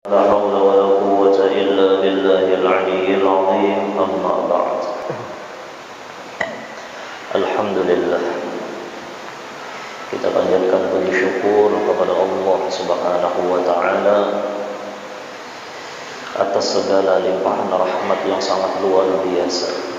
لا حول ولا قوة إلا بالله العلي العظيم أما بعد Alhamdulillah, kita panjatkan puji syukur kepada Allah Subhanahu wa taala atas segala limpahan rahmat yang sangat luar biasa.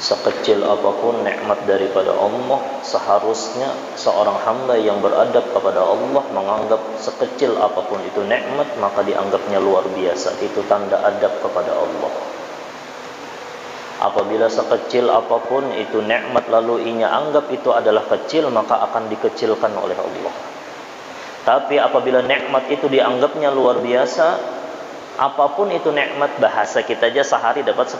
Sekecil apapun nikmat daripada Allah, seharusnya seorang hamba yang beradab kepada Allah menganggap sekecil apapun itu nikmat, maka dianggapnya luar biasa. Itu tanda adab kepada Allah. Apabila sekecil apapun itu nikmat lalu inya anggap itu adalah kecil, maka akan dikecilkan oleh Allah. Tapi apabila nikmat itu dianggapnya luar biasa, apapun itu nikmat, bahasa kita aja sehari dapat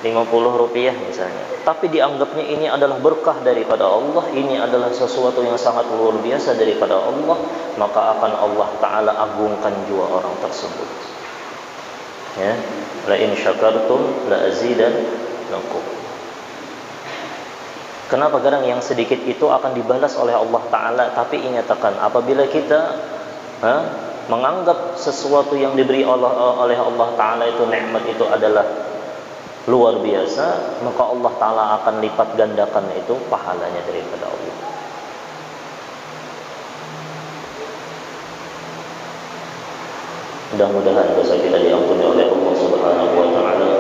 50 rupiah misalnya, tapi dianggapnya ini adalah berkah daripada Allah, ini adalah sesuatu yang sangat luar biasa daripada Allah, maka akan Allah Ta'ala agungkan jua orang tersebut. Ya, la in syakartum la azidannakum. Kenapa kadang yang sedikit itu akan dibalas oleh Allah Ta'ala, tapi ingatkan apabila kita menganggap sesuatu yang diberi oleh Allah Ta'ala itu nikmat itu adalah luar biasa, maka Allah Ta'ala akan lipat gandakan itu pahalanya daripada Allah. Mudah-mudahan dosa kita diampuni oleh Allah Subhanahu wa taala.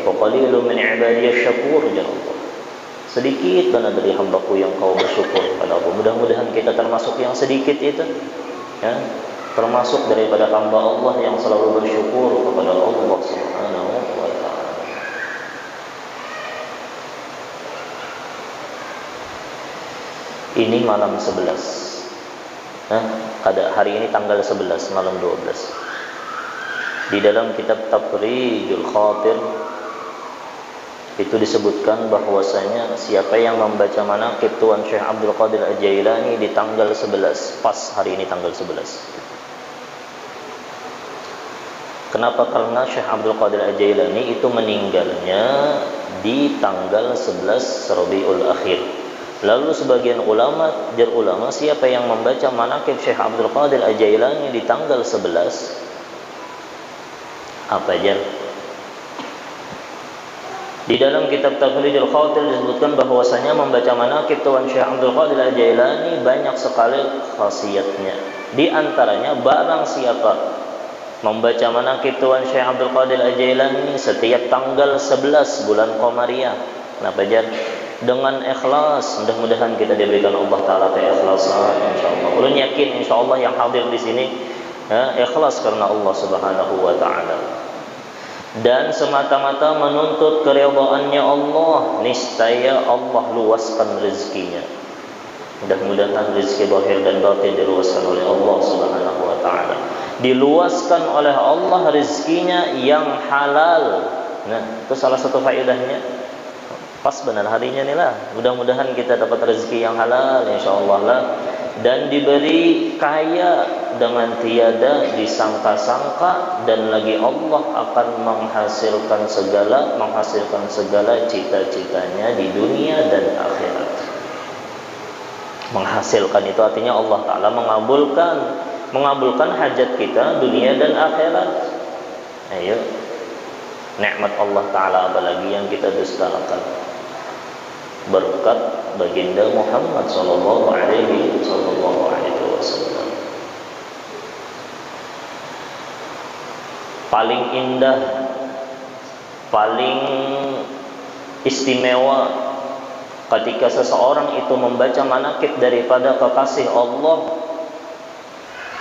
Wa qalilun min ibadiyasy syakur, ya Allah. Sedikit mana dari hambaku yang kau bersyukur kepada Allah. Mudah-mudahan kita termasuk yang sedikit itu, ya, termasuk daripada hamba Allah yang selalu bersyukur kepada Allah Subhanahu wa taala. Ini malam 11. Hari ini tanggal 11, malam 12. Di dalam kitab Taqrijul Khatir itu disebutkan bahwasanya siapa yang membaca manaqib Tuan Syekh Abdul Qadir Al-Jailani di tanggal 11, pas hari ini tanggal 11. Kenapa? Karena Syekh Abdul Qadir Al-Jailani itu meninggalnya di tanggal 11 Rabiul Akhir. Lalu sebagian ulama, siapa yang membaca manaqib Syekh Abdul Qadir Al-Jailani di tanggal 11, apa aja? Di dalam kitab Taqrijul Khatir disebutkan bahwasanya membaca manaqib Tuan Syekh Abdul Qadir Al-Jailani banyak sekali khasiatnya. Di antaranya barang siapa membaca manaqib Tuan Syekh Abdul Qadir Al-Jailani setiap tanggal 11 bulan Qamariyah, apa aja? Dengan ikhlas, mudah-mudahan kita diberikan Allah Ta'ala keikhlasan insyaallah. Ulun yakin insyaallah yang hadir di sini ikhlas karena Allah Subhanahu wa taala dan semata-mata menuntut keridhaannya Allah, niscaya Allah luaskan rezekinya. Mudah-mudahan rezeki zahir dan batin diluaskan oleh Allah Subhanahu wa taala. Diluaskan oleh Allah rezekinya yang halal. Nah, itu salah satu faedahnya. Pas benar harinya nih lah. Mudah-mudahan kita dapat rezeki yang halal insyaallah lah, dan diberi kaya dengan tiada disangka-sangka, dan lagi Allah akan menghasilkan segala cita-citanya di dunia dan akhirat. Menghasilkan itu artinya Allah Ta'ala mengabulkan hajat kita dunia dan akhirat. Ayo, nikmat Allah Ta'ala apalagi yang kita dustakan? Berkat baginda Muhammad sallallahu alaihi wasallam. Paling indah, paling istimewa ketika seseorang itu membaca manaqib daripada kekasih Allah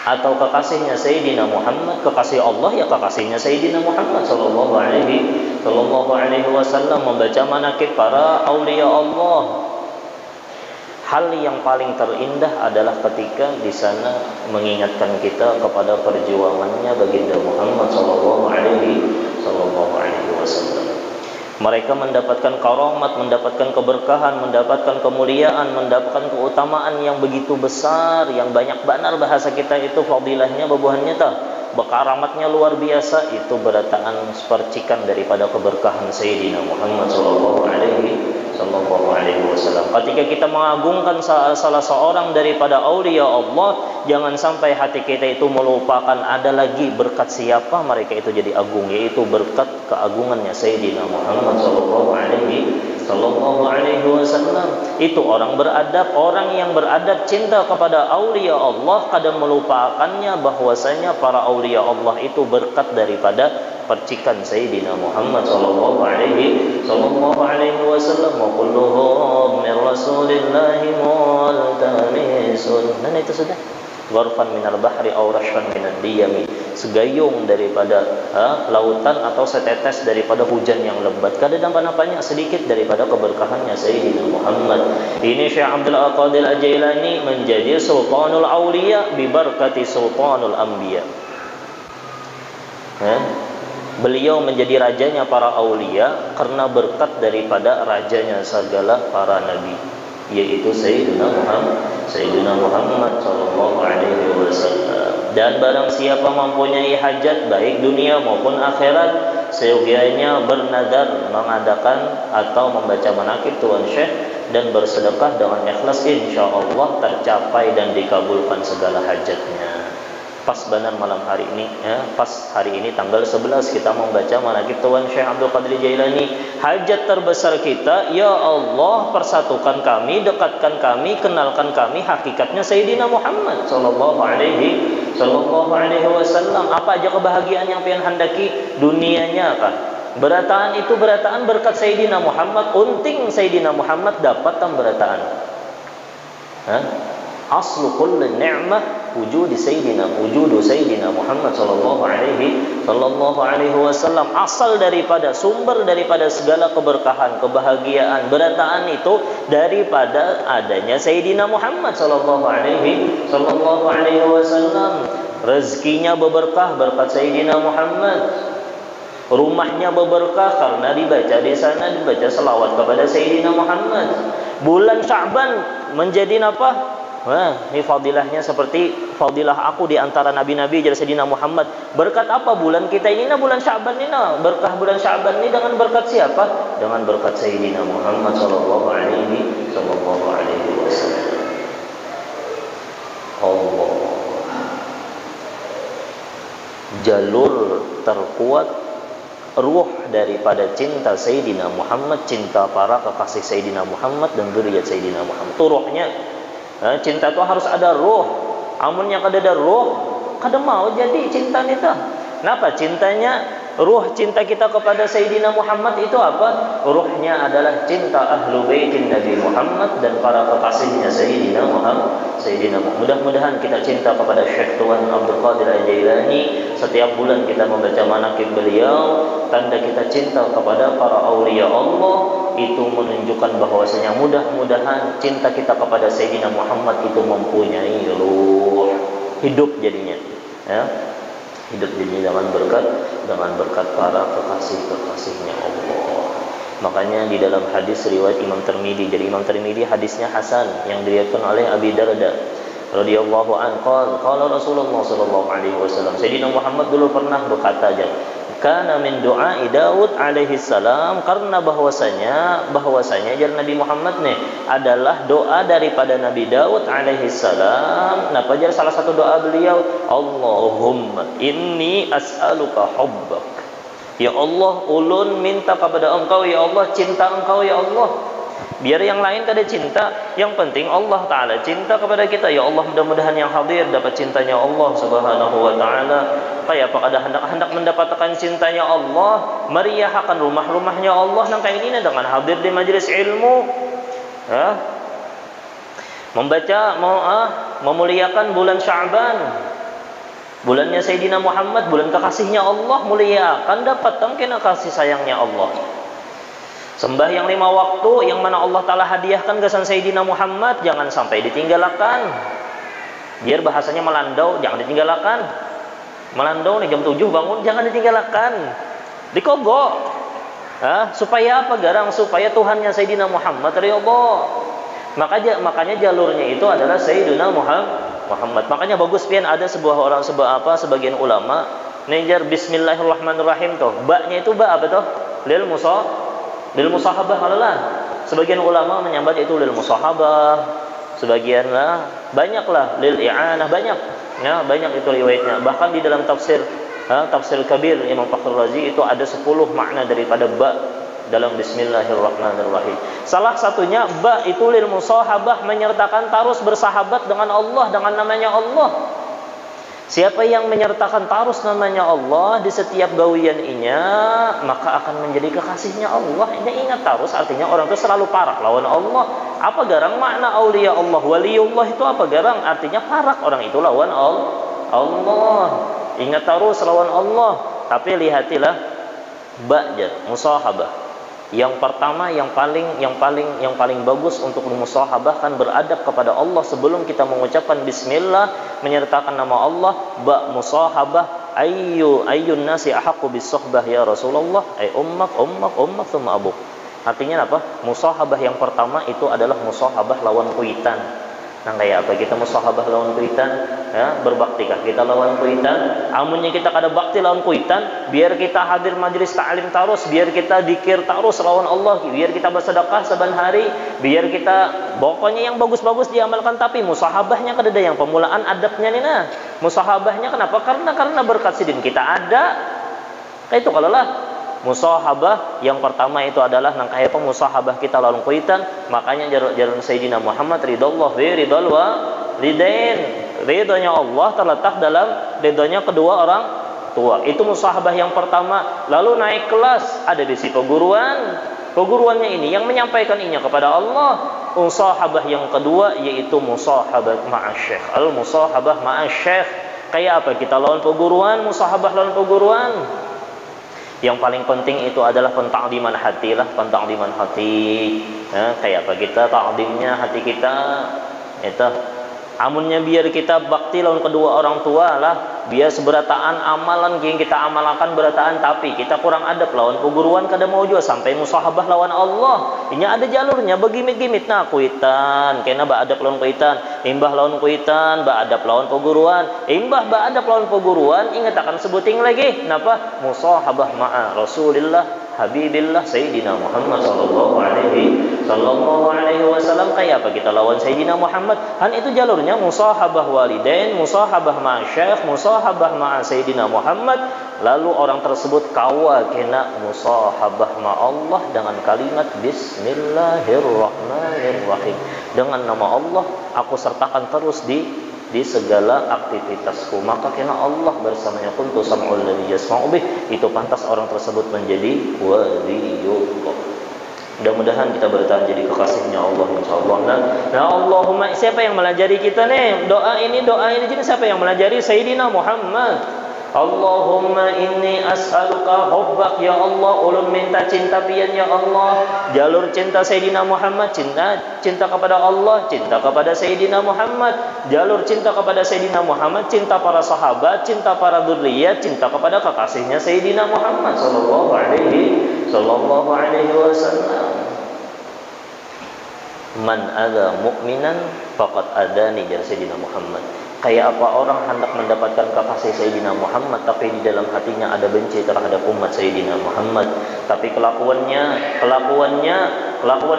atau kekasihnya Sayyidina Muhammad. Kekasih Allah ya kekasihnya Sayyidina Muhammad sallallahu alaihi wasallam, membaca manaqib para aulia Allah. Hal yang paling terindah adalah ketika di sana mengingatkan kita kepada perjuangannya baginda Muhammad sallallahu alaihi wasallam. Mereka mendapatkan karamat, mendapatkan keberkahan, mendapatkan kemuliaan, mendapatkan keutamaan yang begitu besar, yang banyak benar bahasa kita itu fadilahnya, babuhannya tah. Karamatnya luar biasa, itu berataan sepercikan daripada keberkahan Sayyidina Muhammad sallallahu alaihi wasallam. Ketika kita mengagungkan salah seorang daripada aulia Allah, jangan sampai hati kita itu melupakan ada lagi berkat siapa mereka itu jadi agung, yaitu berkat keagungannya Sayyidina Muhammad sallallahu alaihi wasallam. Itu orang beradab, orang yang beradab cinta kepada aulia Allah kadang melupakannya bahwasanya para aulia Allah itu berkat daripada percikan Sayyidina Muhammad sallallahu alaihi wasallam. Wa kulluhum min rasulillahi multamisun. Dan itu sudah gharfan minal bahri aw rashfan minad diyami, segayung daripada lautan atau setetes daripada hujan yang lebat. Kadang nampak sedikit daripada keberkahannya Sayyidina Muhammad. Ini Syekh Abdul Qadir Al-Jailani menjadi sultanul auliya bi barakati sultanul anbiya. Beliau menjadi rajanya para aulia karena berkat daripada rajanya segala para nabi, yaitu Sayyidina Muhammad sallallahu alaihi wasallam. Dan barang siapa mempunyai hajat baik dunia maupun akhirat, seyogianya bernadar mengadakan atau membaca manaqib Tuan Syekh dan bersedekah dengan ikhlas, insyaallah tercapai dan dikabulkan segala hajatnya. Pas benar malam hari ini, pas hari ini tanggal 11 kita membaca manaqib Tuan Syekh Abdul Qadir Jailani. Hajat terbesar kita, ya Allah persatukan kami, dekatkan kami, kenalkan kami hakikatnya Sayyidina Muhammad sallallahu alaihi wasallam. Apa aja kebahagiaan yang pian handaki dunianya kan? Berataan itu berataan berkat Sayyidina Muhammad, unting Sayyidina Muhammad dapat berataan. Aslu kulli ni'mah wujudu Sayyidina Muhammad sallallahu alaihi wasallam. Asal daripada sumber daripada segala keberkahan, kebahagiaan, berataan itu daripada adanya Sayyidina Muhammad sallallahu alaihi wasallam. Rezekinya berberkah berkat Sayyidina Muhammad. Rumahnya berberkah karena dibaca di sana, dibaca selawat kepada Sayyidina Muhammad. Bulan Sya'ban menjadi apa? Ini fadilahnya seperti fadilah aku di antara nabi-nabi jadi Sayyidina Muhammad. Berkat apa bulan kita ini? Bulan Sya'ban ini. Berkah bulan Sya'ban ini dengan berkat siapa? Dengan berkat Sayyidina Muhammad sallallahu alaihi wasallam. Allah. Jalur terkuat ruh daripada cinta Sayyidina Muhammad, cinta para kekasih Sayyidina Muhammad dan zuriat Sayyidina Muhammad. Itu ruhnya. Cinta itu harus ada ruh. Amun yang ada ruh, kada mau jadi cinta kita. Kenapa? Cintanya, ruh cinta kita kepada Sayyidina Muhammad itu apa? Ruhnya adalah cinta ahlu baitin Nabi Muhammad dan para kekasihnya Sayyidina Muhammad. Mudah-mudahan kita cinta kepada Syekh Tuan Abdul Qadir Al-Jailani. Setiap bulan kita membaca manaqib beliau, tanda kita cinta kepada para aulia Allah. Itu menunjukkan bahwasanya mudah-mudahan cinta kita kepada Sayyidina Muhammad itu mempunyai ruh, hidup jadinya, hidup jadinya dengan berkat para kekasihnya Allah. Makanya di dalam hadis riwayat Imam Tirmidzi, jadi Imam Tirmidzi hadisnya hasan yang diriwayatkan oleh Abi Darda radhiyallahu anhu, qala Rasulullah sallallahu alaihi wasallam, Sayyidina Muhammad dulu pernah berkata aja, kana min doa Daud alaihi salam, karena bahwasanya jar Nabi Muhammad nih adalah doa daripada Nabi Daud alaihi salam. Napa jar salah satu doa beliau, Allahumma inni as'aluka hubbak. Ya Allah, ulun minta kepada Engkau ya Allah, cinta Engkau ya Allah. Biar yang lain kada cinta, yang penting Allah Ta'ala cinta kepada kita. Ya Allah, mudah-mudahan yang hadir dapat cintanya Allah Subhanahu wa Ta'ala. Kayak apa kada hendak mendapatkan cintanya Allah, meriahkan rumah-rumahnya Allah nang kayak ini dengan hadir di majelis ilmu, membaca, memuliakan bulan Sya'ban, bulannya Sayyidina Muhammad, bulan kekasihnya Allah, muliakan dapat kena kasih sayangnya Allah. Sembahyang 5 waktu yang mana Allah Ta'ala hadiahkan kesan Sayyidina Muhammad, jangan sampai ditinggalkan. Biar bahasanya melandau, jangan ditinggalkan. Melandau nih jam 7 bangun, jangan ditinggalkan. Dikogok. Supaya apa garang? Supaya Tuhannya Sayyidina Muhammad ridho. Makanya jalurnya itu adalah Sayyidina Muhammad. Makanya bagus pian ada sebagian ulama nejar bismillahirrahmanirrahim tuh. Ba-nya itu ba apa tuh? Lil musahabah adalah. Sebagian ulama menyambat itu lil musahabah, sebagianlah, banyaklah lil i'anah, banyak ya, banyak itu riwayatnya. Bahkan di dalam tafsir tafsir kabir Imam Fakhrul Razi itu ada 10 makna daripada ba dalam bismillahirrahmanirrahim. Salah satunya ba itu lil musahabah, menyertakan tarus bersahabat dengan Allah, dengan namanya Allah. Siapa yang menyertakan tarus namanya Allah di setiap gawian-nya, maka akan menjadi kekasihnya Allah. Ini ingat, tarus artinya orang itu selalu parak lawan Allah. Apa garang makna aulia Allah, waliullah itu apa garang? Artinya parak orang itu lawan Allah. Ingat, tarus lawan Allah. Tapi lihatilah ba'ja musahabah. Yang pertama, yang paling bagus untuk musahabah kan beradab kepada Allah sebelum kita mengucapkan bismillah, menyertakan nama Allah. Ba musahabah, ayyun nasi ahaqqu bis suhbah ya Rasulullah, ay ummak thumma abuk. Artinya apa? Musahabah yang pertama itu adalah musahabah lawan kuitan. Nah, kayak apa kita musahabah lawan kuitan? Ya, berbaktikah kita lawan kuitan? Amunnya kita kada bakti lawan kuitan, biar kita hadir majelis ta'lim tarus, biar kita dikir tarus lawan Allah, biar kita bersedekah saban hari, biar kita pokoknya yang bagus-bagus diamalkan, tapi musahabahnya kada ada yang pemulaan adabnya nih nah. Musahabahnya kenapa? Karena berkat sidin kita ada. Kayak itu kalau lah musahabah yang pertama itu adalah nangkaya musahabah kita lawan kuitan. Makanya jalan Sayyidina Muhammad ridallah bi ridal walidain, ridhonya Allah terletak dalam ridhonya kedua orang tua. Itu musahabah yang pertama. Lalu naik kelas, ada bisi peguruannya ini yang menyampaikan inya kepada Allah. Musahabah yang kedua yaitu musahabah ma'asyikh, al musahabah ma'asyikh. Kayak apa kita lawan peguruan, musahabah lawan peguruan? Yang paling penting itu adalah penta'diman hati lah, penta'diman hati. Kayak apa kita ta'dimnya hati kita itu. Amunnya biar kita bakti lawan kedua orang tua lah, biar seberataan amalan yang kita amalkan berataan, tapi kita kurang adab lawan peguruan kada mau juga sampai musahabah lawan Allah. Ini ada jalurnya begimit-gimit nah kuitan, kena ba adab lawan kuitan, imbah lawan kuitan, ba adab lawan peguruan, imbah ba adab lawan peguruan, ingat akan sebuting lagi. Kenapa? Musahabah ma'a Rasulillah Habibillah Sayyidina Muhammad sallallahu alaihi wasallam. Kayak apa kita lawan Sayyidina Muhammad? Han itu jalurnya musahabah walidain, musahabah ma'asyikh, musahabah ma'a Sayyidina Muhammad. Lalu orang tersebut kawa kena musahabah ma'allah dengan kalimat bismillahirrahmanirrahim. Dengan nama Allah aku sertakan terus di segala aktivitasku, maka kena Allah bersamanya kuntu sam'ul ladzi yasma'u bih. Itu pantas orang tersebut menjadi waliyullah. Mudah-mudahan kita bertahan jadi kekasihnya Allah insyaallah. Nah, Allahumma, siapa yang melajari kita nih? Doa ini jadi siapa yang melajari? Sayyidina Muhammad. Allahumma inni as'aluka hubbak ya Allah, ulun minta cinta pian ya Allah, jalur cinta Sayyidina Muhammad, cinta kepada Allah, cinta kepada Sayyidina Muhammad, jalur cinta kepada Sayyidina Muhammad, cinta para sahabat, cinta para dzurriyyat, cinta kepada kekasihnya Sayyidina Muhammad sallallahu alaihi wasallam. Man ada mu'minan faqad adani, jar Sayyidina Muhammad. Kayak apa orang hendak mendapatkan kekasih Sayyidina Muhammad tapi di dalam hatinya ada benci terhadap umat Sayyidina Muhammad, tapi kelakuannya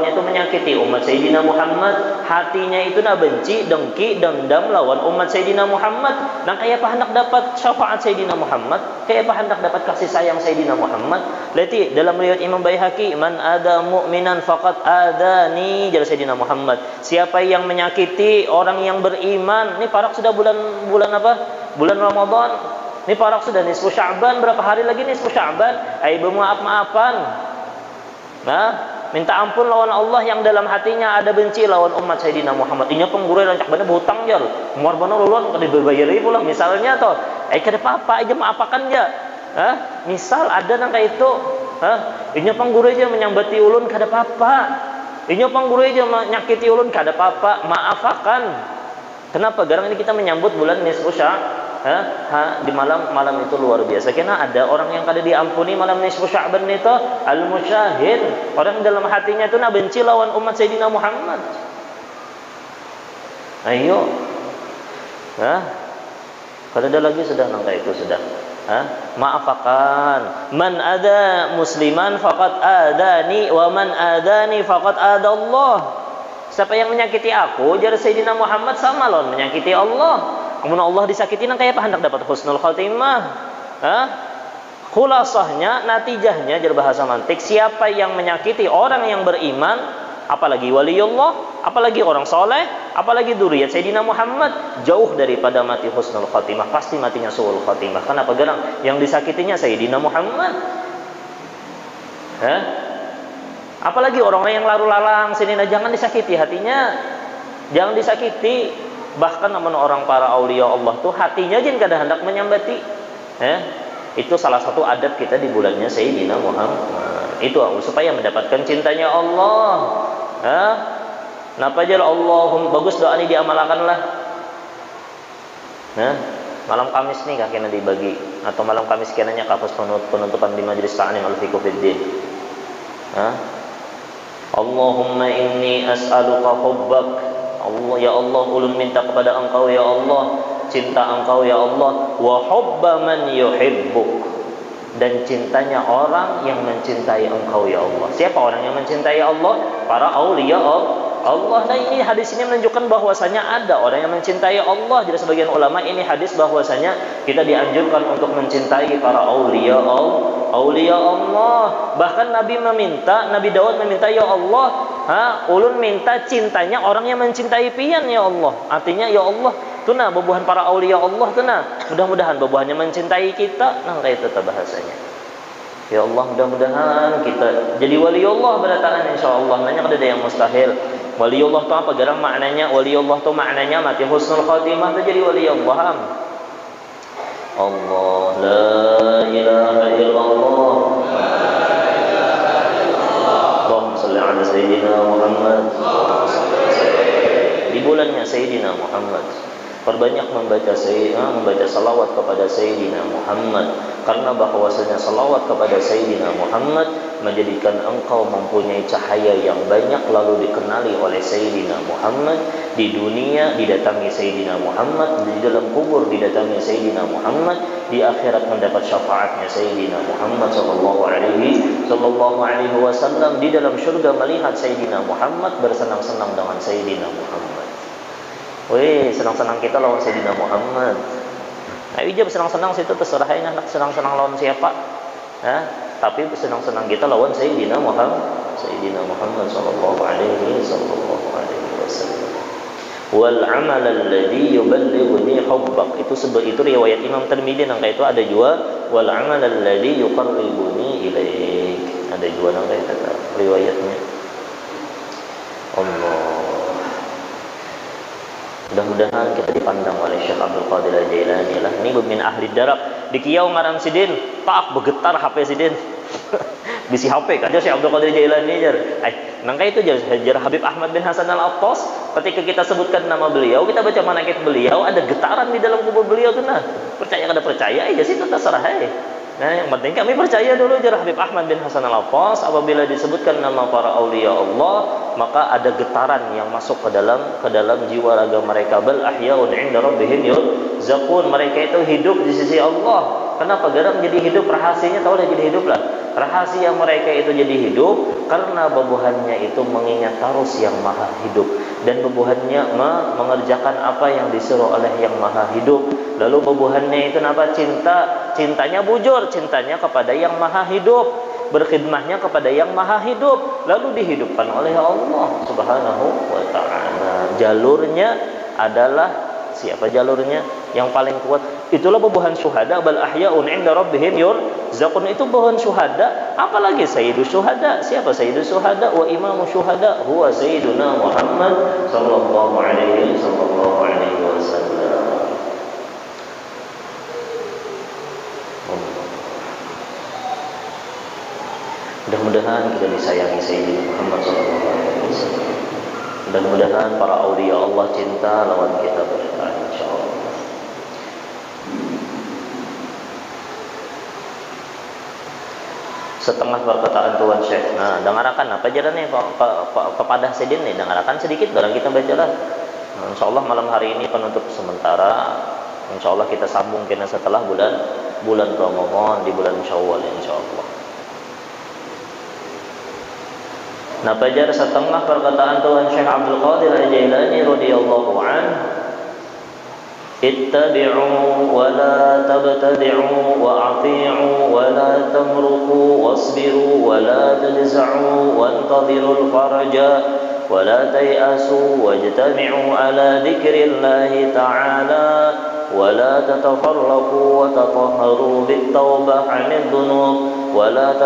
itu menyakiti umat Sayyidina Muhammad, hatinya itu nak benci, dengki, dendam lawan umat Sayyidina Muhammad. Nah, kayak apa hendak dapat syafaat Sayyidina Muhammad? Kayak apa hendak dapat kasih sayang Sayyidina Muhammad? Lihat dalam riwayat Imam Baihaqi, man ada mu'minan faqad adani, jar Sayyidina Muhammad. Siapa yang menyakiti orang yang beriman, ini parak sudah bulan apa? Bulan Ramadan. Ini parak sudah nisfu Sya'ban, berapa hari lagi nisfu Sya'ban? Ai bermaaf-maafan. Nah, minta ampun lawan Allah yang dalam hatinya ada benci lawan umat Sayyidina Muhammad. Inya penggurui lancak bana berhutang jar. Muar bana lulun kada dibayari pula misalnya toh. Kada apa-apa aja maafakan ja. Misal ada nang kayak itu. Inya penggurui aja menyambati ulun kada apa-apa. Inya penggurui aja menyakiti ulun kada apa-apa, maafakan. Kenapa? Garang ini kita menyambut bulan nisfu Sya'ban. Di malam itu luar biasa. Karena ada orang yang kada diampuni malam nisfu Sya'ban itu, al-musyahid. Orang dalam hatinya itu nak benci lawan umat Sayyidina Muhammad. Ayo. Kada ada lagi sudah nangka itu sudah. Maafakan. Man ada musliman faqad adani wa man adani faqad adallah. Siapa yang menyakiti aku, jar Sayyidina Muhammad, sama lawan menyakiti Allah. Kemudian Allah disakiti nang kayak apa hendak dapat husnul khatimah. Khulasahnya, natijahnya jar bahasa mantik, siapa yang menyakiti orang yang beriman, apalagi waliullah, apalagi orang soleh, apalagi dzurriyyat Sayyidina Muhammad, jauh daripada mati husnul khatimah, pasti matinya suul khatimah. Kenapa gerang? Yang disakitinya Sayyidina Muhammad. Apalagi orang-orang yang lalu lalang sini, jangan disakiti hatinya, jangan disakiti. Bahkan namun orang para aulia Allah tuh hatinya jin kada hendak menyambati. Itu salah satu adab kita di bulannya Sayyidina Muhammad. Itu supaya mendapatkan cintanya Allah. Napa jar Allahum, bagus doa ini diamalkanlah. Malam Kamis nih kakeknya dibagi, atau malam Kamis kenanya kapus penutupan di Majelis Ta'lim Al-Fiqh Fiddin. Allahumma inni as'aluka hubbak. Allah, ya Allah, ulun minta kepada engkau ya Allah, cinta engkau ya Allah, wa hubba man yuhibbuk, dan cintanya orang yang mencintai engkau ya Allah. Siapa orang yang mencintai Allah? Para aulia Allah. Nah, ini hadis ini menunjukkan bahwasanya ada orang yang mencintai Allah. Jadi sebagian ulama ini hadis bahwasanya kita dianjurkan untuk mencintai para aulia Allah. Bahkan Nabi Daud meminta, ya Allah, ulun minta cintanya orang yang mencintai pian ya Allah. Artinya ya Allah, tuna bebuhan para aulia Allah tuna. Mudah-mudahan bebuhannya mencintai kita. Nah, kayak itu bahasanya. Ya Allah, mudah-mudahan kita jadi waliullah berataan insyaallah. Nanya ada yang mustahil. Waliullah itu apa? Garang maknanya waliullah itu maknanya mati husnul khatimah itu jadi waliullah. Allah, la ilaha illallah. Allahumma shalli ala sayyidina Muhammad. Di bulannya Sayyidina Muhammad, perbanyak membaca salawat kepada Sayyidina Muhammad, karena bahwasanya salawat kepada Sayyidina Muhammad menjadikan engkau mempunyai cahaya yang banyak, lalu dikenali oleh Sayyidina Muhammad. Di dunia didatangi Sayyidina Muhammad, di dalam kubur didatangi Sayyidina Muhammad, di akhirat mendapat syafaatnya Sayyidina Muhammad sallallahu alaihi wasallam, di dalam syurga melihat Sayyidina Muhammad, bersenang-senang dengan Sayyidina Muhammad. Wih, senang-senang kita lawan Sayyidina Muhammad. Ayo aja bersenang-senang situ, terserah aja nak senang-senang lawan siapa. Tapi senang-senang kita lawan Sayyidina Muhammad sallallahu alaihi wasallam. Wal amal alladhi yuballighuni hubbak, itu riwayat Imam Tirmidzi, nangka itu ada juga wal amal alladhi yuqarribuni ilaik, ada juga nangka itu riwayatnya. Allah, mudah-mudahan kita dipandang oleh Syekh Abdul Qadir Al-Jailani lah. Ini min ahli darab di kiau ngaran sidin, tak begetar HP sidin. Bisi HP kan Syekh Abdul Qadir Al-Jailani jar. Nangka itu jar Habib Ahmad bin Hasan Al-Attas, ketika kita sebutkan nama beliau, kita baca manaqib beliau, ada getaran di dalam kubur beliau tuh. Nah, percaya kada percaya aja sih, itu terserah aja. Nah, yang penting kami percaya dulu jar Habib Ahmad bin Hasan Al-Attas, apabila disebutkan nama para aulia Allah, maka ada getaran yang masuk ke dalam jiwa raga mereka. Bal ahyaun 'inda rabbihim yurzaqun, mereka itu hidup di sisi Allah. Kenapa garam jadi hidup? Rahasianya tahu dah jadi hidup lah. Rahasia mereka itu jadi hidup karena bebuhannya itu mengingat terus yang maha hidup, dan bebuhannya mengerjakan apa yang disuruh oleh yang maha hidup. Lalu bebuhannya itu apa? Cintanya bujur, cintanya kepada yang maha hidup, berkhidmahnya kepada yang maha hidup, lalu dihidupkan oleh Allah Subhanahu wa ta'ala. Jalurnya adalah siapa jalurnya? Yang paling kuat. Itulah bebuhan syuhada. Bal ahya'un 'inda rabbihim yurzaqun, itu bebuhan syuhada. Apalagi sayyidus syuhada. Siapa sayyidus syuhada? Wa imamu syuhada huwa sayyiduna Muhammad sallallahu alaihi wasallam. Mudah-mudahan kita disayangi Sayyidina Muhammad sallallahu alaihi wasallam. Mudah-mudahan para aulia Allah cinta lawan kita beriman insyaallah. Setengah perkataan Tuan Syekh. Nah, dengarkan apa jalannya kepada sedin nih, dengarkan sedikit barang kita bacalah. Nah, insyaallah malam hari ini penutup sementara. Insyaallah kita sambung kena setelah bulan Ramadan, di bulan Syawal insyaallah. Napajar setengah perkataan Tuhan Syekh Abdul Qadir Al-Jailani radhiyallahu an, ittabi'u wa la tabtadi'u wa ati'u wa la tamruqu wasbiru wa la tajza'u wantadhirul faraja wa la tay'asu wajtami'u ala dzikrillahi ta'ala wa la tatafarraqu wa tatahharu bit-taubah 'anil dhunub wa la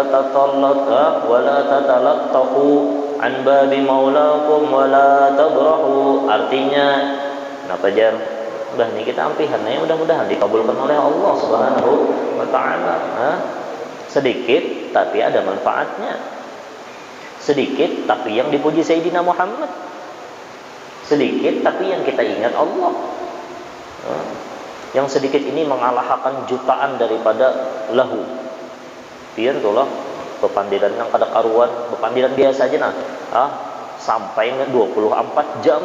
tatalattaqu an babi maulakum wa la tabrahu. Artinya apa jar? Udah nih kita ampihan ya, mudah-mudahan dikabulkan oleh Allah Subhanahu wa taala. Sedikit tapi ada manfaatnya. Sedikit tapi yang dipuji Sayyidina Muhammad. Sedikit tapi yang kita ingat Allah. Yang sedikit ini mengalahkan jutaan daripada lahu. Pian tulah bepandiran yang kada karuan, bepandiran biasa aja nah. Sampai 24 jam.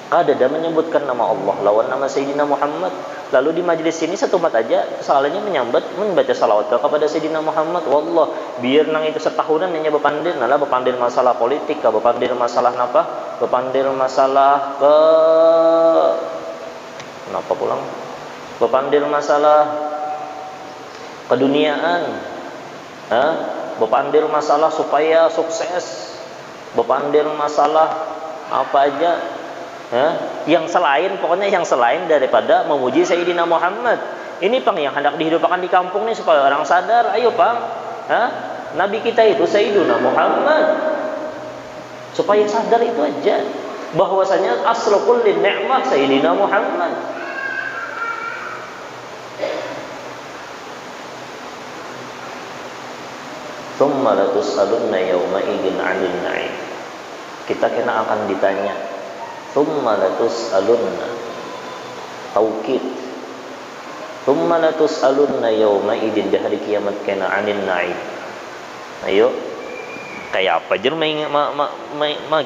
Ada menyebutkan nama Allah lawan nama Sayyidina Muhammad. Lalu di majlis ini satu mat aja salahnya membaca salawat kepada Sayyidina Muhammad. Wallah, biar nang itu setahunan hanya bepandir, nalah bepandir masalah politik, bepandir masalah napa? Bepandir masalah kenapa pulang? Bepandir masalah keduniaan. Bepandir masalah supaya sukses. Bepandir masalah apa aja. Yang selain, pokoknya yang selain daripada memuji Sayyidina Muhammad. Ini pang yang hendak dihidupkan di kampung nih supaya orang sadar. Ayo pang, Nabi kita itu Sayyidina Muhammad. Supaya sadar itu aja, bahwasanya aslu kulli ni'mah Sayyidina Muhammad. Tsumma latus'alunna yawma idzin 'anil na'im. Kita kena akan ditanya. Tsumma latus'alunna taukid. Tsumma latus'alunna yawma idzin, di hari kiamat kena 'anil na'im. Ayo, kayak apa jer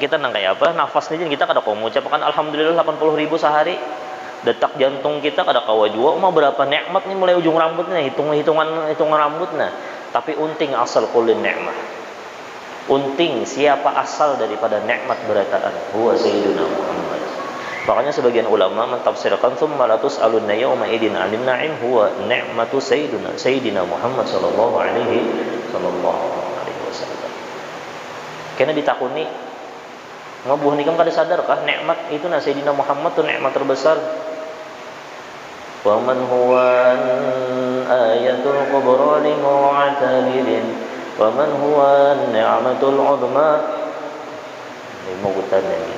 kita nang kayak apa? Nafas nih kita kada kau mengucapkan alhamdulillah 80.000 sehari. Detak jantung kita kada kawa jua berapa nikmat nih mulai ujung rambutnya, hitungan rambutnya. Tapi unting asal kulin nikmat. Unting siapa asal daripada nikmat berataan, huwa Sayyiduna Muhammad. Makanya sebagian ulama mentafsirkan tsumma latus'alunna yawma idzin 'anil na'im huwa ni'matu Sayyidina Muhammad sallallahu alaihi wasallam. Kena ditakuni ngabuh nikam kada sadarkah nikmat itu na Sayyidina Muhammad tu nikmat terbesar. Wa man huwa ayatul kubra li mu'tabirin wa man huwa ni'matul 'uzma. Ini mau kutan ini.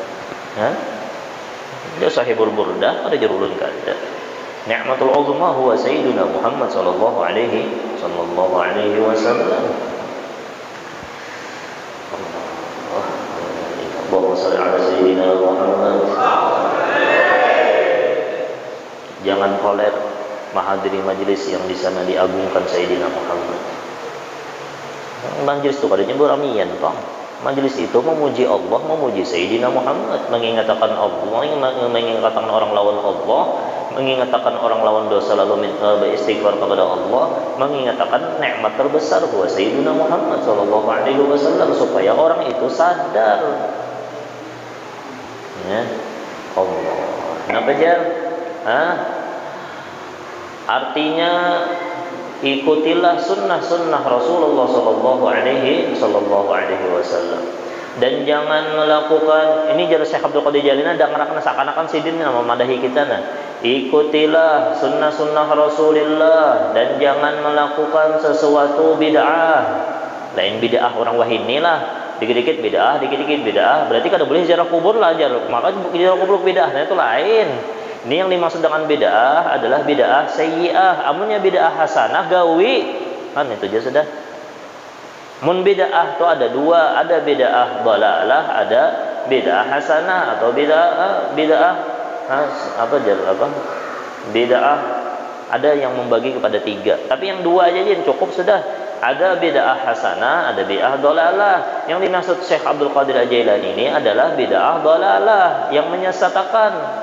Dia sahibul burdah ada jerulun kada. Ni'matul 'uzma huwa Sayyiduna Muhammad sallallahu alaihi wasallam. Allahumma shalli ala Sayyidina Muhammad. Jangan koler menghadiri majelis yang di sana diagungkan Sayyidina Muhammad. Majelis itu kadanya beramian, Bang. Majelis itu memuji Allah, memuji Sayyidina Muhammad, mengingatkan Allah, mengingatkan orang lawan Allah, mengingatkan orang lawan dosa lalu beristighfar kepada Allah, mengingatkan nikmat terbesar bahwa Sayyidina Muhammad sallallahu alaihi wasallam supaya orang itu sadar. Ya, Allah. Kenapa jar? Artinya ikutilah sunnah Rasulullah sallallahu alaihi wasallam dan jangan melakukan ini jar Syekh Abdul Qadir Jailani ada ngerakna seakan-akan sidin nama madahi kita nah. Ikutilah sunnah Rasulullah dan jangan melakukan sesuatu bid'ah. Lain bid'ah orang wahini lah. Dikit-dikit bid'ah, dikit-dikit bid'ah. Berarti kada boleh ziarah kubur lah jar. Maka ziarah kubur bid'ah nah itu lain. Ini yang dimaksud dengan bid'ah adalah bid'ah sayyi'ah. Amunnya bid'ah hasanah gawi. Kan itu aja sudah. Mun bid'ah itu ada dua, ada bid'ah dhalalah, ada bid'ah hasanah atau bid'ah bid'ah ada yang membagi kepada tiga. Tapi yang dua aja yang cukup sudah. Ada bid'ah hasanah, ada bid'ah dhalalah. Yang dimaksud Syekh Abdul Qadir Al-Jailani ini adalah bid'ah dhalalah yang menyesatkan.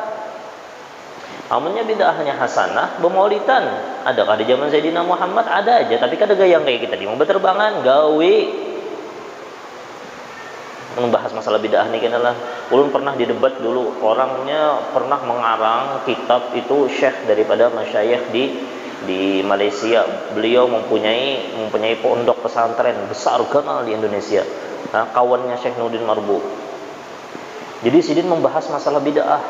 Amunnya bid'ahnya hasanah, bemaulidan. Adakah di zaman Sayyidina Muhammad? Ada aja, tapi kada gayang kayak kita di mau berterbangan, gawi. membahas masalah bid'ah nih lah. Ulun pernah didebat dulu, orangnya pernah mengarang kitab itu syekh daripada masyayikh di Malaysia. Beliau mempunyai pondok pesantren besar kenal di Indonesia. Nah, kawannya Syekh Nurdin Marbu. Jadi sidin membahas masalah bid'ah.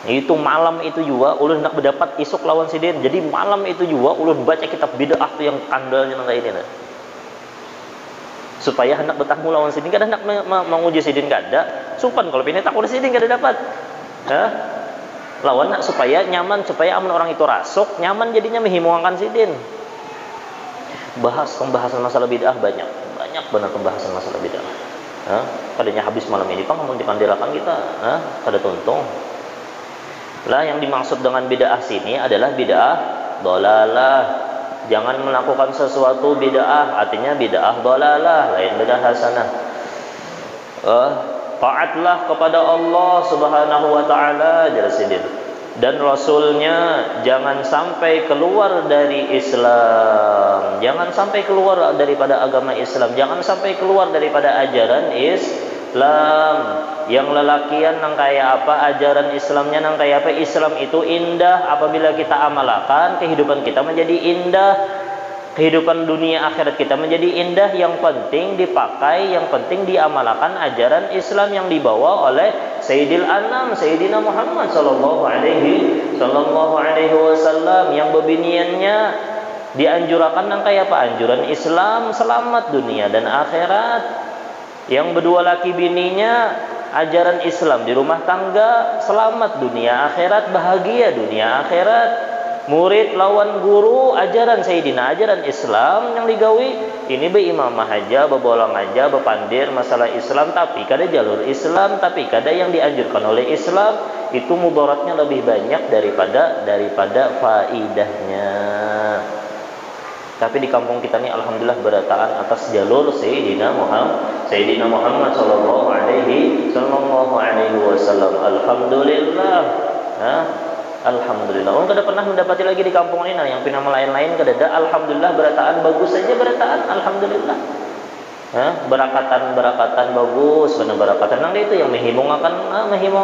Itu malam itu juga ulun hendak berdapat isuk lawan sidin. Jadi malam itu juga ulun baca kitab bid'ah tuh yang kandalnya nang ini nah. Supaya hendak bertamu lawan sidin, kada hendak menguji sidin kada. Supan kalau pindah takut sidin kada dapat. Lawan nak supaya nyaman, supaya aman orang itu rasuk, nyaman jadinya menghimuangkan sidin. Pembahasan masalah bid'ah banyak benar pembahasan masalah bid'ah. Kadanya habis malam ini pang mau dikandelakan kita, kada tuntung. Lah yang dimaksud dengan bid'ah sini adalah bid'ah dhalalah. Jangan melakukan sesuatu bid'ah, artinya bid'ah dhalalah, lain bid'ah hasanah. Taatlah kepada Allah Subhanahu wa taala jelasidin dan rasulnya, jangan sampai keluar dari Islam, jangan sampai keluar daripada agama Islam, jangan sampai keluar daripada ajaran Islam. Yang lelakian nang kaya apa, ajaran Islamnya nang kaya apa. Islam itu indah apabila kita amalkan, kehidupan kita menjadi indah, kehidupan dunia akhirat kita menjadi indah. Yang penting dipakai, yang penting diamalkan ajaran Islam yang dibawa oleh Sayyidil Anam, Sayyidina Muhammad sallallahu alaihi wasallam, yang bebiniannya dianjurkan nang kaya apa, anjuran Islam selamat dunia dan akhirat. Yang berdua laki bininya ajaran Islam di rumah tangga, selamat dunia akhirat, bahagia dunia akhirat. Murid lawan guru, ajaran Sayyidina, ajaran Islam yang digawi. Ini beimamah aja, bebolang aja, bepandir masalah Islam, tapi kada jalur Islam, tapi kada yang dianjurkan oleh Islam, itu mudaratnya lebih banyak daripada faidahnya. Tapi di kampung kita ini alhamdulillah berataan atas jalur Sayyidina Muhammad sallallahu alaihi wasallam. Alhamdulillah. Alhamdulillah. Orang kada pernah mendapati lagi di kampung ini yang pina lain-lain kada ada. Alhamdulillah berataan bagus saja berataan. Alhamdulillah. Berakatan bagus, benar berakatan nang itu yang menghimungkan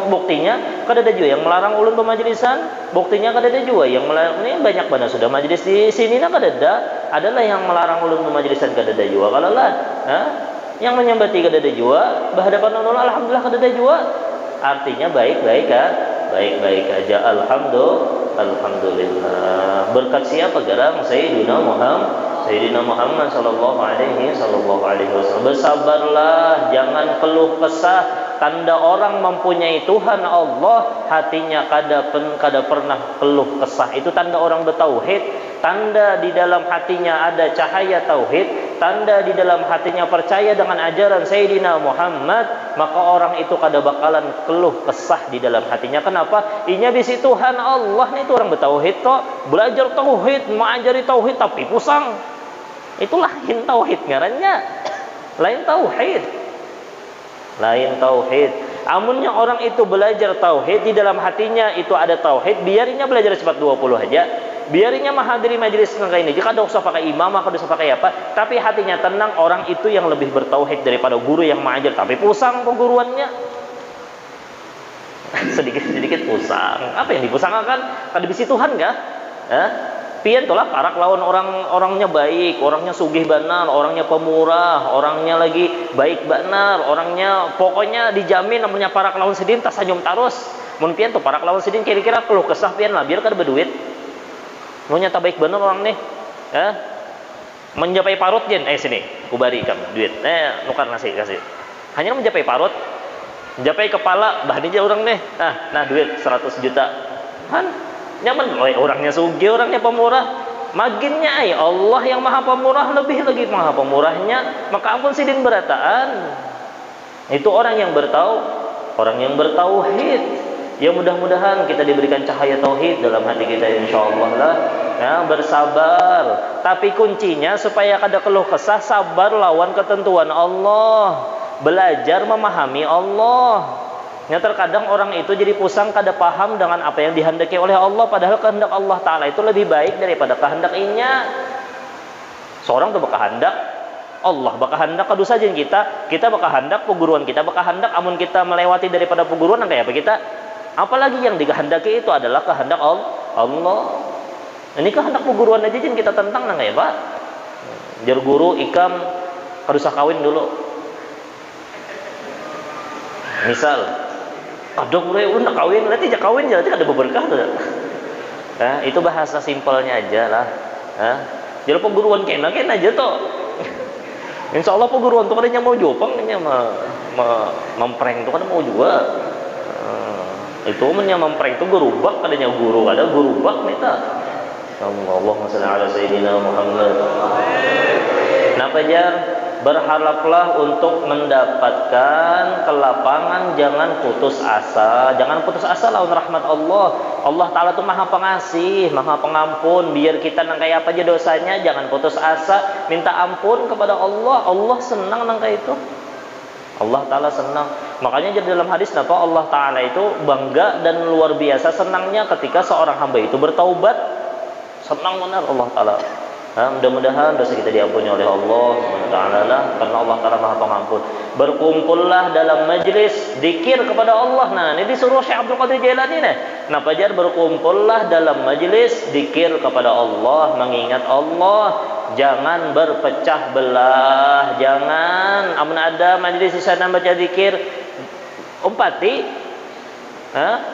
buktinya kada ada juga yang melarang ulun pemajlisan, buktinya kada ada juga yang melarang. Ini banyak banget sudah majelis di sini nak kada ada, adalah yang melarang ulun pemajlisan kada ada juga. Kalau lah yang menyembati kada ada juga, berhadapan ulun alhamdulillah kada ada juga. Artinya baik-baik aja. Alhamdulillah. Berkat siapa garang? Sayyidina Muhammad sallallahu alaihi wasallam. Bersabarlah, jangan keluh kesah. Tanda orang mempunyai Tuhan Allah, hatinya kada pernah keluh kesah. Itu tanda orang bertauhid. Tanda di dalam hatinya ada cahaya tauhid, tanda di dalam hatinya percaya dengan ajaran Sayyidina Muhammad, maka orang itu kada bakalan keluh kesah di dalam hatinya. Kenapa? Inya bisi Tuhan Allah nih, itu orang bertauhid kok, belajar tauhid, mengajari tauhid tapi pusang. Itu lain tauhid ngarannya. Lain tauhid. Amunnya orang itu belajar tauhid, di dalam hatinya itu ada tauhid, biarinya belajar cepat 20 aja. Biarinya menghadiri majelis kayak ini. Jika ada usah pakai imam, maka usah pakai apa, tapi hatinya tenang, orang itu yang lebih bertauhid daripada guru yang mengajar tapi pusang pengguruannya. Sedikit pusang. Apa yang dipusangkan? Kada bisi Tuhan kah? Pian tolak parak lawan orangnya baik, orangnya sugih benar, orangnya pemurah, orangnya lagi baik benar, orangnya pokoknya dijamin namanya parak lawan sidin tas senyum tarus. Mun pian tuh parak lawan sidin kira-kira keluh kesah pian lah biar kada berduit. Mau nyata baik benar orang nih. Mencapai parut jen, sini, kubari kamu duit. Nukar kasih. Hanya mencapai parut, mencapai kepala, bah dia orang nih. Nah duit 100 juta. Kan nyaman, orangnya sugih, orangnya pemurah. Maginnya Allah yang maha pemurah, lebih lagi maha pemurahnya. Maka ampun sidin berataan. Itu orang yang bertauhid. Ya mudah-mudahan kita diberikan cahaya tauhid dalam hati kita insyaallah lah. Bersabar. Tapi kuncinya supaya kada keluh kesah, sabar lawan ketentuan Allah. Belajar memahami Allah. Terkadang orang itu jadi pusang kada paham dengan apa yang dihendaki oleh Allah, padahal kehendak Allah Ta'ala itu lebih baik daripada kehendak inya. Seorang tuh berkehendak Allah bakal hendak kadu saja kita bakal hendak peguruan kita bakal hendak amun kita melewati daripada peguruan kayak apa kita, apalagi yang dikehendaki itu adalah kehendak Allah. Ini kehendak peguruan aja jin kita tentang kayak Pak. Jar guru ikam harus kawin dulu. Misal, aduh udah kawin, nanti jak kawin nanti ada berkah tuh. Nah, itu bahasa simpelnya aja lah. Nah, jadi peguruan kena aja tuh. Insya Allah peguruan tuh kadang mau jopang, kadang mempreng tuh kadang mau juga. Itu mennya mempreng tuh gerubak, kadangnya guru ada gerubak nita. Allahumma shalli ala sayyidina Muhammad. Kenapa jar? Berharaplah untuk mendapatkan kelapangan, jangan putus asa. Jangan putus asa lawan rahmat Allah. Allah Ta'ala itu maha pengasih, maha pengampun. Biar kita nang kayak apa aja dosanya, jangan putus asa, minta ampun kepada Allah. Allah senang nang kayak itu. Allah Ta'ala senang. Makanya jadi dalam hadis napa Allah Ta'ala itu bangga dan luar biasa senangnya ketika seorang hamba itu bertaubat. Senang benar Allah Ta'ala. Mudah-mudahan dosa kita diampuni oleh Allah SWT karena Allah Ta'ala maha pengampun. Berkumpullah dalam majlis zikir kepada Allah. Nah, ini disuruh Syekh Abdul Qadir Jailani nih. Kenapa jar berkumpullah dalam majlis zikir kepada Allah, mengingat Allah. Jangan berpecah belah. Jangan amun ada majlis di sana baca zikir umpati.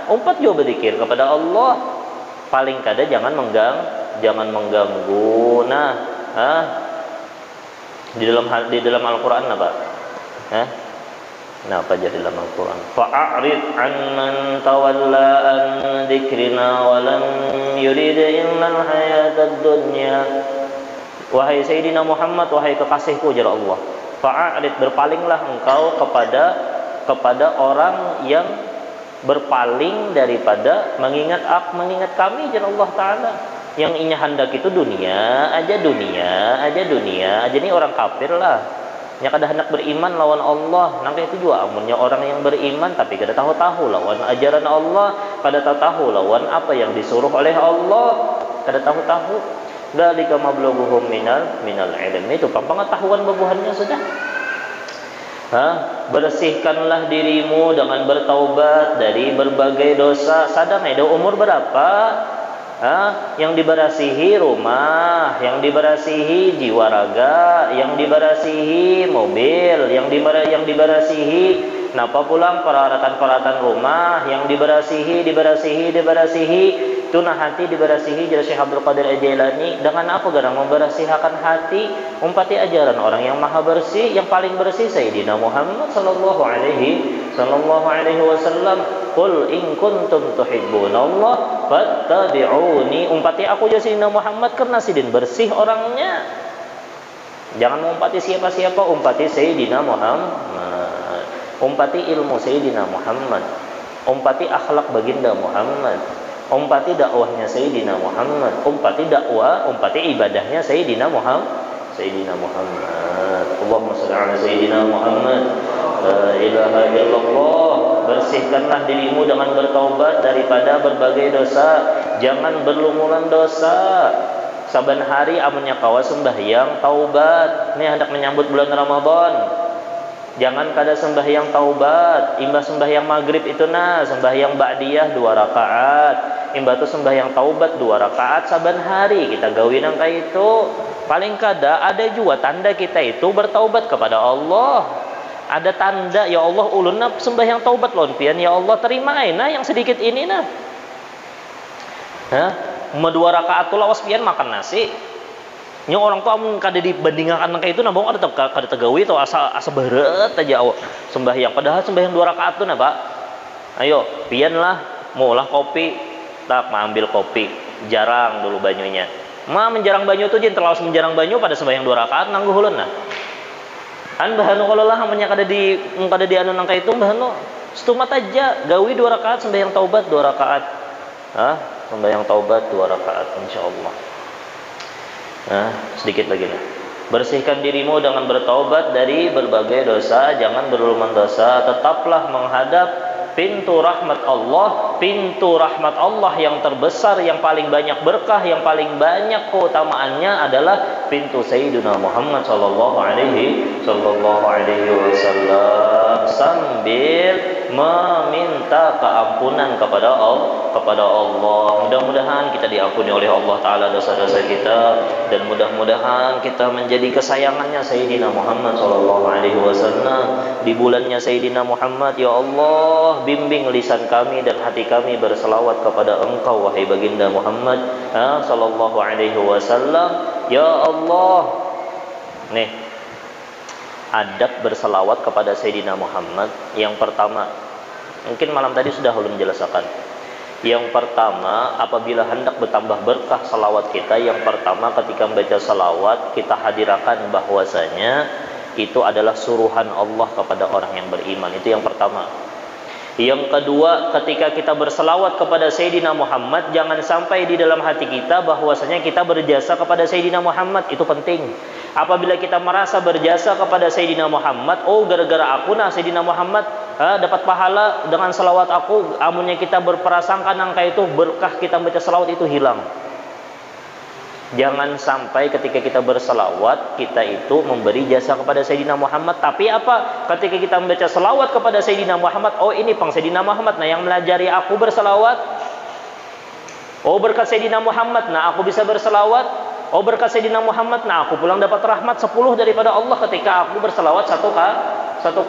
Umpat juga berzikir kepada Allah. Paling kada jangan mengganggu. Nah, di dalam Al-Qur'an apa? Nah, apa aja di dalam Al-Qur'an? Fa'arid 'amman tawalla an dzikrina wa lam yurid illa al-hayatad dunya. Wahai Sayyidina Muhammad, wahai kekasihku jar Allah. Fa'arid, berpalinglah engkau kepada orang yang berpaling daripada mengingat kami jar Allah Ta'ala. Yang inya hendak itu dunia aja ini orang kafir lah. Nya kada hendak beriman lawan Allah. Nang itu juga amunnya orang yang beriman tapi kada tahu lawan ajaran Allah, kada tahu lawan apa yang disuruh oleh Allah, kada tahu. Dzalika mablughuhum minal ilm. Itu pengetahuan bebuhannya sudah. Bersihkanlah dirimu dengan bertaubat dari berbagai dosa. Sadang ada umur berapa? Yang diberasihi rumah, yang diberasihi jiwa raga, yang diberasihi mobil, yang diberasihi napa pulang peralatan rumah, yang diberasihi itu nah hati diberasihi jadi Syekh Abdul Qadir Jailani dengan apa garang memberasihakan hati umpati ajaran orang yang maha bersih, yang paling bersih Sayyidina Muhammad sallallahu alaihi wasallam. Qul in kuntum tuhibbunallah fattabi'uni. Umpati aku jadi Sayyidina Muhammad karena sidin bersih orangnya. Jangan mengumpati siapa-siapa, umpati Sayyidina Muhammad. Umpati ilmu Sayyidina Muhammad. Umpati akhlak baginda Muhammad. Umpati dakwahnya Sayyidina Muhammad. Umpati ibadahnya Sayyidina Muhammad. Allahumma shalli ala Sayyidina Muhammad. La ilaha illallah. Bersihkanlah dirimu dengan bertaubat daripada berbagai dosa. Jangan berlumuran dosa. Saban hari amunnya kawa sembahyang taubat. Ini hendak menyambut bulan Ramadan. Jangan kada sembahyang taubat. Imbah sembahyang maghrib itu sembahyang ba'diyah 2 rakaat. Imbah tu sembahyang taubat 2 rakaat saban hari. Kita gawin angka itu. Paling kada ada juga tanda kita itu bertaubat kepada Allah. Ada tanda, ya Allah ulun sembahyang taubat lon pian, ya Allah terima yang sedikit ini Mau 2 rakaat tu lawas pian makan nasi. Nya orang tu amun kada dibandingkan kayak itu bang kada tegawi atau asa berat aja sembahyang. Padahal sembahyang 2 rakaat tu Pak. Ayo, pian lah maulah kopi, tak ambil kopi. Jarang dulu banyunya. Menjarang banyu tu jin terlalu menjarang banyu pada sembahyang 2 rakaat nangguh ulun bahanu kalau lah amunnya kada di anu nang kaitu bahanu setumat aja gawi 2 rakaat sembahyang taubat 2 rakaat. Sembahyang taubat 2 rakaat insyaallah. Sedikit lagi lah. Bersihkan dirimu dengan bertaubat dari berbagai dosa, jangan berlumuran dosa, tetaplah menghadap pintu rahmat Allah. Pintu rahmat Allah yang terbesar, yang paling banyak berkah, yang paling banyak keutamaannya adalah pintu Sayyidina Muhammad sallallahu alaihi wasallam sambil meminta keampunan kepada Allah. Mudah-mudahan kita diampuni oleh Allah taala dosa-dosa kita, dan mudah-mudahan kita menjadi kesayangannya Sayyidina Muhammad sallallahu alaihi wasallam di bulannya Sayyidina Muhammad. Ya Allah, bimbing lisan kami dan hati kami berselawat kepada Engkau wahai baginda Muhammad sallallahu alaihi wasallam. Ya Allah, nih adab berselawat kepada Sayyidina Muhammad. Yang pertama, mungkin malam tadi sudah ulun jelaskan. Yang pertama, apabila hendak bertambah berkah salawat kita, yang pertama ketika membaca salawat kita hadirkan bahwasanya itu adalah suruhan Allah kepada orang yang beriman. Itu yang pertama. Yang kedua, ketika kita berselawat kepada Sayyidina Muhammad, jangan sampai di dalam hati kita bahwasanya kita berjasa kepada Sayyidina Muhammad. Itu penting. Apabila kita merasa berjasa kepada Sayyidina Muhammad, oh gara-gara aku Sayyidina Muhammad dapat pahala dengan selawat aku, amunnya kita berprasangka nangka itu berkah kita baca selawat itu hilang. Jangan sampai ketika kita berselawat kita itu memberi jasa kepada Sayyidina Muhammad, tapi apa? Ketika kita membaca selawat kepada Sayyidina Muhammad, oh ini pang Sayyidina Muhammad yang melajari aku berselawat. Oh berkat Sayyidina Muhammad aku bisa berselawat. Oh berkat Sayyidina Muhammad aku pulang dapat rahmat 10 daripada Allah ketika aku berselawat satu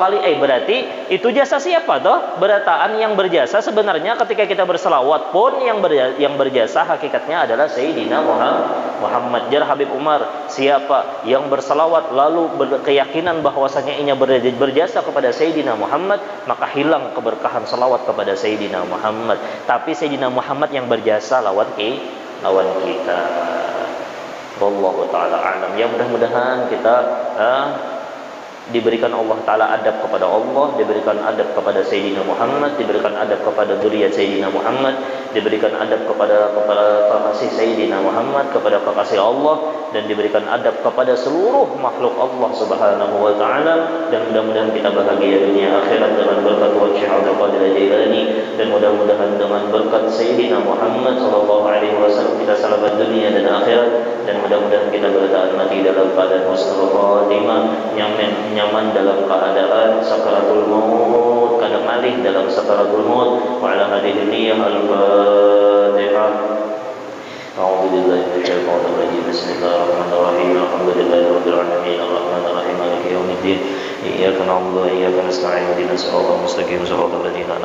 kali. Berarti itu jasa siapa toh? Berataan yang berjasa sebenarnya ketika kita berselawat pun yang berjasa hakikatnya adalah Sayyidina Muhammad. Jar Habib Umar, siapa yang berselawat lalu berkeyakinan bahwasanya ianya berjasa kepada Sayyidina Muhammad, maka hilang keberkahan selawat kepada Sayyidina Muhammad. Tapi Sayyidina Muhammad yang berjasa lawan kita. Wallahu ta'ala a'lam. Ya mudah-mudahan kita diberikan Allah taala adab kepada Allah, diberikan adab kepada Sayyidina Muhammad, diberikan adab kepada zuriat Sayyidina Muhammad, diberikan adab kepada kekasih Sayyidina Muhammad, kepada kekasih Allah, dan diberikan adab kepada seluruh makhluk Allah Subhanahu wa taala. Dan mudah-mudahan kita bahagia dunia akhirat dengan berkat Syekh Abdul Qadir Al-Jailani, dan mudah-mudahan dengan berkat Sayyidina Muhammad sallallahu alaihi wasallam kita selamat dunia dan akhirat, dan mudah-mudahan kita bertahan mati dalam keadaan husnul khatimah, nyaman dalam keadaan sakaratul maut, kadang malih dalam sakaratul maut. Wa ala hadhihi niyyah al-Fatihah. A'udzu billahi minasyaitonir rajim. Bismillahirrahmanirrahim. Alhamdulillahirabbil alamin. Arrahmanir rahim. Maliki yaumiddin. Iyyaka na'budu wa iyyaka nasta'in. Ihdinas siratal mustaqim. Shiratal ladzina